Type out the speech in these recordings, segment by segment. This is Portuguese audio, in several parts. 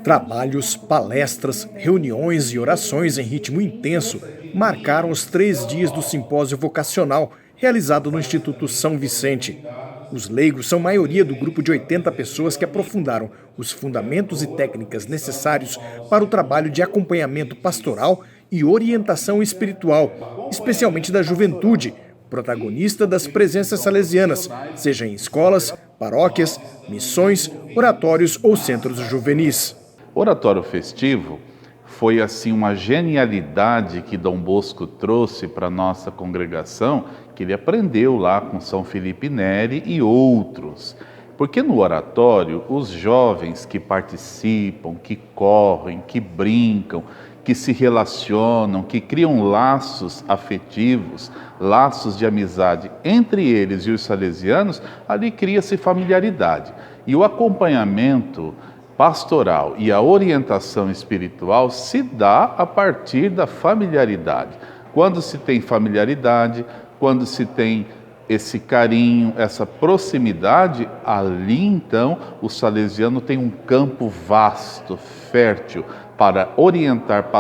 Trabalhos, palestras, reuniões e orações em ritmo intenso marcaram os 3 dias do simpósio vocacional realizado no Instituto São Vicente. Os leigos são maioria do grupo de 80 pessoas que aprofundaram os fundamentos e técnicas necessários para o trabalho de acompanhamento pastoral e orientação espiritual, especialmente da juventude, protagonista das presenças salesianas, seja em escolas, paróquias, missões, oratórios ou centros juvenis. Oratório festivo foi assim uma genialidade que Dom Bosco trouxe para a nossa congregação, que ele aprendeu lá com São Felipe Neri e outros. Porque no oratório, os jovens que participam, que correm, que brincam, que se relacionam, que criam laços afetivos, laços de amizade entre eles e os salesianos, ali cria-se familiaridade. E o acompanhamento pastoral e a orientação espiritual se dá a partir da familiaridade. Quando se tem familiaridade, quando se tem esse carinho, essa proximidade, ali então o salesiano tem um campo vasto, fértil, para orientar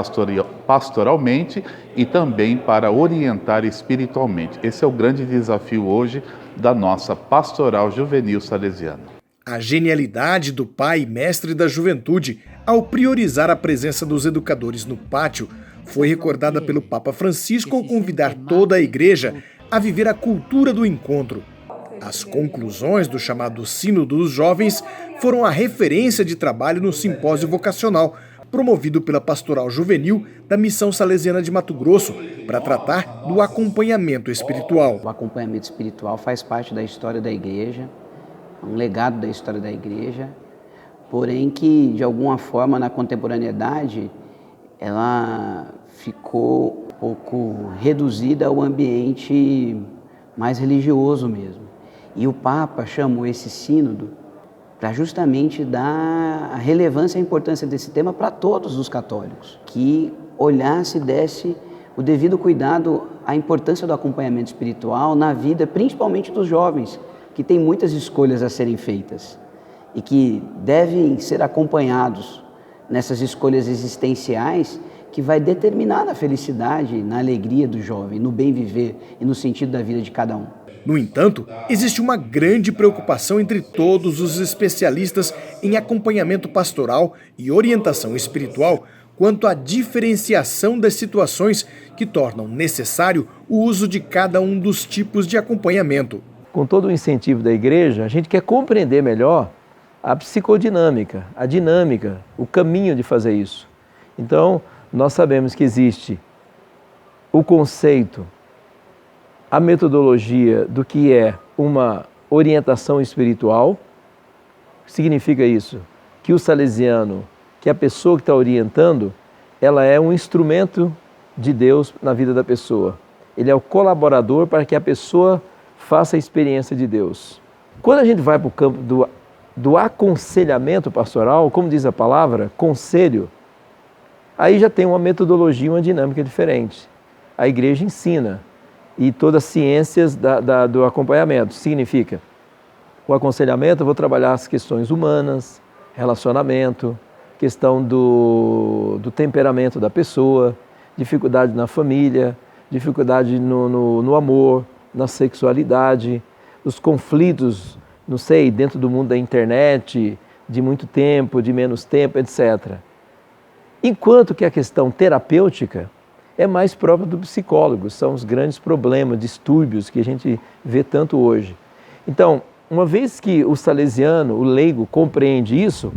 pastoralmente e também para orientar espiritualmente. Esse é o grande desafio hoje da nossa pastoral juvenil salesiana. A genialidade do pai e mestre da juventude, ao priorizar a presença dos educadores no pátio, foi recordada pelo Papa Francisco ao convidar toda a igreja a viver a cultura do encontro. As conclusões do chamado Sínodo dos Jovens foram a referência de trabalho no simpósio vocacional, promovido pela Pastoral Juvenil da Missão Salesiana de Mato Grosso, para tratar do acompanhamento espiritual. O acompanhamento espiritual faz parte da história da igreja, um legado da história da igreja, porém que, de alguma forma, na contemporaneidade, ela ficou um pouco reduzida ao ambiente mais religioso mesmo. E o Papa chamou esse sínodo para justamente dar a relevância e a importância desse tema para todos os católicos, que olhasse e desse o devido cuidado à importância do acompanhamento espiritual na vida, principalmente dos jovens, que tem muitas escolhas a serem feitas e que devem ser acompanhados nessas escolhas existenciais que vai determinar a felicidade, na alegria do jovem, no bem viver e no sentido da vida de cada um. No entanto, existe uma grande preocupação entre todos os especialistas em acompanhamento pastoral e orientação espiritual quanto à diferenciação das situações que tornam necessário o uso de cada um dos tipos de acompanhamento. Com todo o incentivo da igreja, a gente quer compreender melhor a psicodinâmica, a dinâmica, o caminho de fazer isso. Então, nós sabemos que existe o conceito, a metodologia do que é uma orientação espiritual. O que significa isso? Que o salesiano, que a pessoa que está orientando, ela é um instrumento de Deus na vida da pessoa. Ele é o colaborador para que a pessoa faça a experiência de Deus. Quando a gente vai para o campo do aconselhamento pastoral, como diz a palavra, conselho, aí já tem uma metodologia, uma dinâmica diferente. A igreja ensina, e todas as ciências do acompanhamento. Significa, o aconselhamento eu vou trabalhar as questões humanas, relacionamento, questão do temperamento da pessoa, dificuldade na família, dificuldade no amor, na sexualidade, os conflitos, não sei, dentro do mundo da internet, de muito tempo, de menos tempo, etc. Enquanto que a questão terapêutica é mais própria do psicólogo, são os grandes problemas, distúrbios que a gente vê tanto hoje. Então, uma vez que o salesiano, o leigo, compreende isso,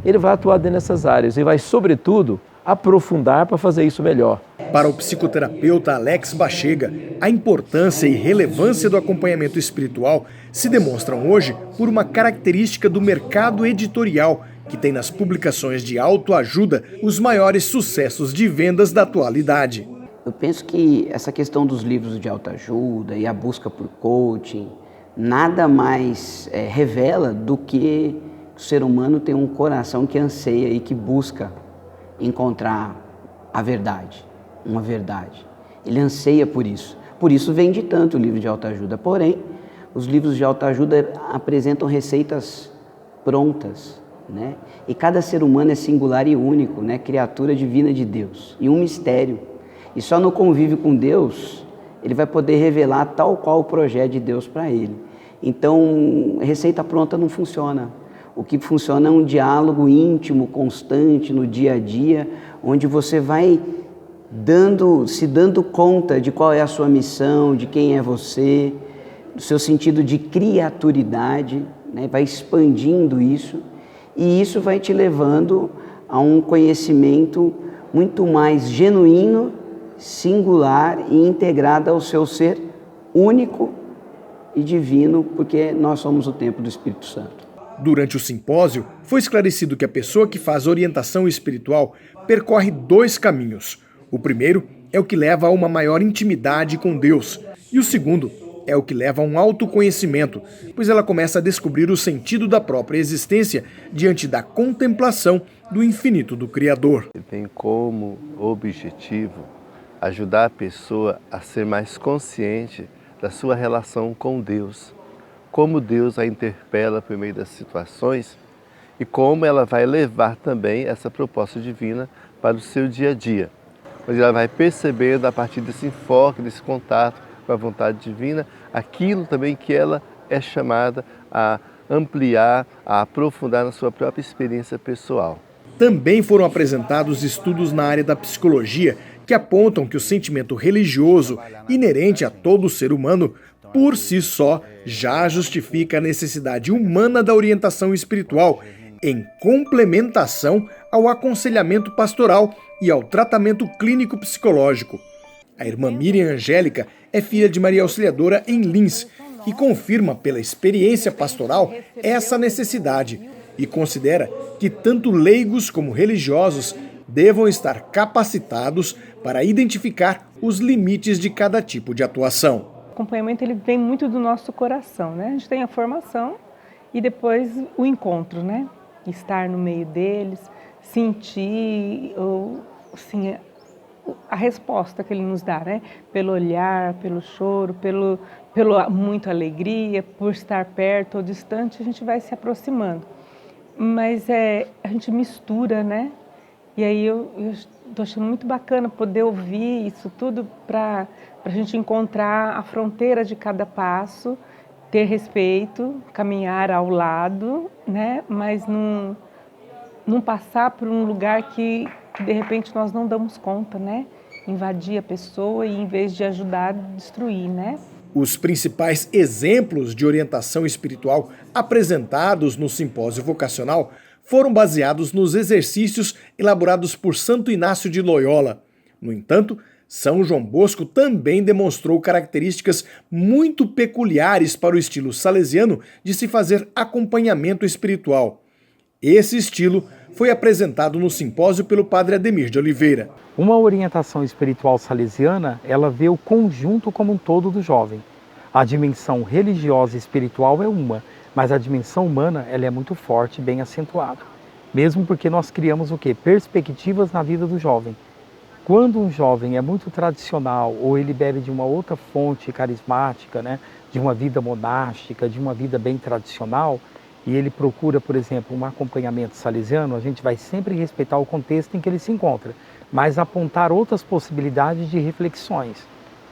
ele vai atuar dentro dessas áreas e vai, sobretudo, aprofundar para fazer isso melhor. Para o psicoterapeuta Alex Bachega, a importância e relevância do acompanhamento espiritual se demonstram hoje por uma característica do mercado editorial, que tem nas publicações de autoajuda os maiores sucessos de vendas da atualidade. Eu penso que essa questão dos livros de autoajuda e a busca por coaching nada mais revela do que o ser humano tem um coração que anseia e que busca encontrar a verdade, uma verdade. Ele anseia por isso. Por isso vende tanto o livro de autoajuda. Porém, os livros de autoajuda apresentam receitas prontas, né? E cada ser humano é singular e único, né? Criatura divina de Deus e um mistério. E só no convívio com Deus ele vai poder revelar tal qual o projeto de Deus para ele. Então, receita pronta não funciona. O que funciona é um diálogo íntimo, constante, no dia a dia, onde você vai se dando conta de qual é a sua missão, de quem é você, do seu sentido de criaturidade, né? Vai expandindo isso, e isso vai te levando a um conhecimento muito mais genuíno, singular e integrado ao seu ser único e divino, porque nós somos o templo do Espírito Santo. Durante o simpósio, foi esclarecido que a pessoa que faz orientação espiritual percorre 2 caminhos. O primeiro é o que leva a uma maior intimidade com Deus, e o segundo é o que leva a um autoconhecimento, pois ela começa a descobrir o sentido da própria existência diante da contemplação do infinito do Criador. Ele tem como objetivo ajudar a pessoa a ser mais consciente da sua relação com Deus, como Deus a interpela por meio das situações e como ela vai levar também essa proposta divina para o seu dia a dia, onde ela vai percebendo a partir desse enfoque, desse contato com a vontade divina, aquilo também que ela é chamada a ampliar, a aprofundar na sua própria experiência pessoal. Também foram apresentados estudos na área da psicologia que apontam que o sentimento religioso inerente a todo ser humano, por si só, já justifica a necessidade humana da orientação espiritual, em complementação ao aconselhamento pastoral e ao tratamento clínico-psicológico. A irmã Miriam Angélica é filha de Maria Auxiliadora em Lins e confirma pela experiência pastoral essa necessidade e considera que tanto leigos como religiosos devam estar capacitados para identificar os limites de cada tipo de atuação. O acompanhamento ele vem muito do nosso coração, né? A gente tem a formação e depois o encontro, né? Estar no meio deles, sentir assim, a resposta que ele nos dá, né? Pelo olhar, pelo choro, pelo muita alegria, por estar perto ou distante, a gente vai se aproximando. Mas a gente mistura, né? E aí eu estou achando muito bacana poder ouvir isso tudo para a gente encontrar a fronteira de cada passo, ter respeito, caminhar ao lado, né? Mas não passar por um lugar que de repente nós não damos conta, né? Invadir a pessoa e em vez de ajudar, destruir, né? Os principais exemplos de orientação espiritual apresentados no simpósio vocacional foram baseados nos exercícios elaborados por Santo Inácio de Loyola. No entanto, São João Bosco também demonstrou características muito peculiares para o estilo salesiano de se fazer acompanhamento espiritual. Esse estilo foi apresentado no simpósio pelo padre Ademir de Oliveira. Uma orientação espiritual salesiana, ela vê o conjunto como um todo do jovem. A dimensão religiosa e espiritual é uma, mas a dimensão humana ela é muito forte e bem acentuada. Mesmo porque nós criamos o quê? Perspectivas na vida do jovem. Quando um jovem é muito tradicional ou ele bebe de uma outra fonte carismática, né, de uma vida monástica, de uma vida bem tradicional, e ele procura, por exemplo, um acompanhamento salesiano, a gente vai sempre respeitar o contexto em que ele se encontra, mas apontar outras possibilidades de reflexões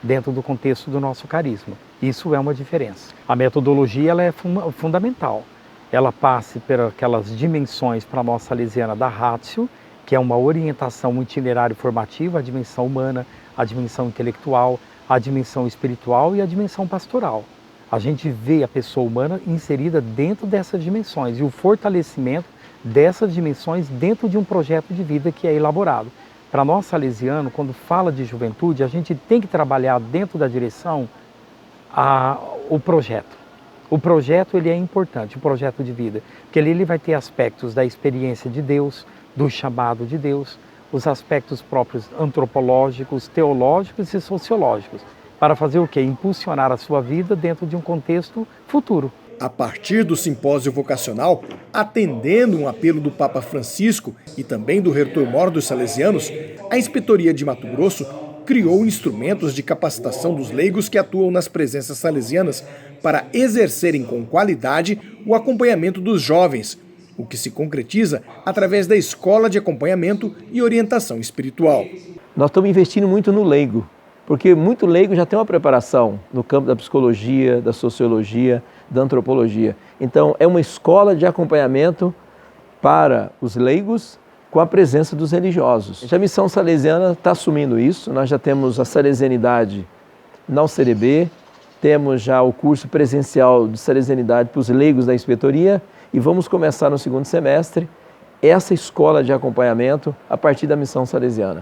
dentro do contexto do nosso carisma. Isso é uma diferença. A metodologia ela é fundamental. Ela passa por aquelas dimensões para nós salesiana da ratio, que é uma orientação, um itinerário formativo, a dimensão humana, a dimensão intelectual, a dimensão espiritual e a dimensão pastoral. A gente vê a pessoa humana inserida dentro dessas dimensões e o fortalecimento dessas dimensões dentro de um projeto de vida que é elaborado. Para nós salesiano, quando fala de juventude, a gente tem que trabalhar dentro da direção o projeto. O projeto ele é importante, o projeto de vida, porque ele vai ter aspectos da experiência de Deus, do chamado de Deus, os aspectos próprios antropológicos, teológicos e sociológicos, para fazer o quê? Impulsionar a sua vida dentro de um contexto futuro. A partir do simpósio vocacional, atendendo um apelo do Papa Francisco e também do reitor-mor dos salesianos, a Inspetoria de Mato Grosso criou instrumentos de capacitação dos leigos que atuam nas presenças salesianas para exercerem com qualidade o acompanhamento dos jovens, o que se concretiza através da Escola de Acompanhamento e Orientação Espiritual. Nós estamos investindo muito no leigo, porque muito leigo já tem uma preparação no campo da psicologia, da sociologia, da antropologia. Então, é uma escola de acompanhamento para os leigos com a presença dos religiosos. A missão salesiana está assumindo isso, nós já temos a salesianidade na UCRB, temos já o curso presencial de salesianidade para os leigos da inspetoria e vamos começar no segundo semestre essa escola de acompanhamento a partir da missão salesiana.